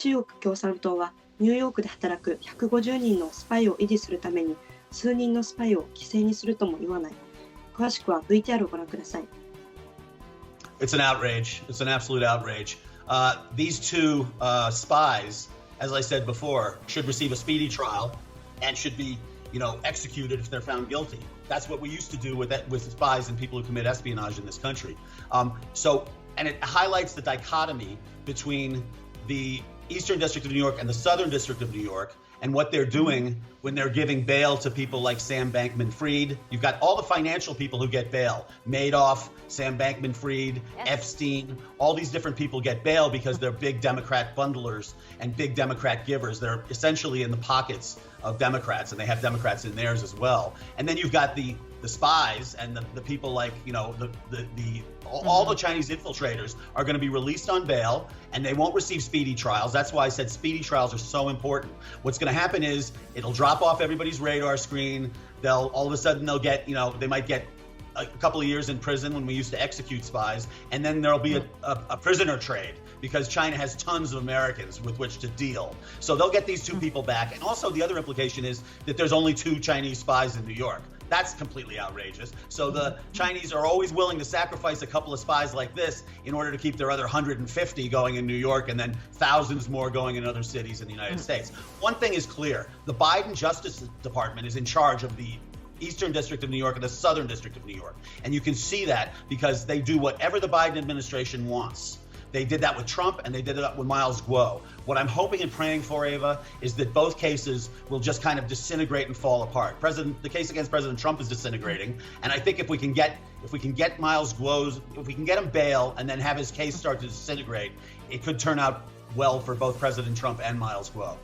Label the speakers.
Speaker 1: 中国共産党はニューヨークで働く150人のスパイを維持するために数人のスパイを犠牲にするとも言わない。詳しくは VTR をご覧ください。
Speaker 2: It's an outrage. It's an absolute outrage. These two spies, as I said before, should receive a speedy trial and should be, executed if they're found guilty. That's what we used to do with spies and people who commit espionage in this country. And it highlights the dichotomy between the Eastern District of New York and the Southern District of New York and what they're doing when they're giving bail to people like Sam Bankman-Fried. You've got all the financial people who get bail. Madoff, Sam Bankman-Fried, yes. Epstein, all these different people get bail because they're big Democrat bundlers and big Democrat givers. They're essentially in the pockets of Democrats, and they have Democrats in theirs as well. And then you've got the spies and the people like, all the Chinese infiltrators are going to be released on bail, and they won't receive speedy trials. That's why I said speedy trials are so important. What's going to happen is it'll drop off everybody's radar screen. All of a sudden they'll get, they might get a couple of years in prison when we used to execute spies, and then there'll be a prisoner trade because China has tons of Americans with which to deal. So they'll get these two people back. And also the other implication is that there's only 2 Chinese spies in New York. That's completely outrageous. So the Chinese are always willing to sacrifice a couple of spies like this in order to keep their other 150 going in New York and then thousands more going in other cities in the United States. One thing is clear. The Biden Justice Department is in charge of the Eastern District of New York and the Southern District of New York. And you can see that because they do whatever the Biden administration wants. They did that with Trump, and they did that with Miles Guo. What I'm hoping and praying for, Ava, is that both cases will just kind of disintegrate and fall apart. The case against President Trump is disintegrating, and I think if we can get Miles Guo's, if we can get him bail and then have his case start to disintegrate, it could turn out well for both President Trump and Miles Guo.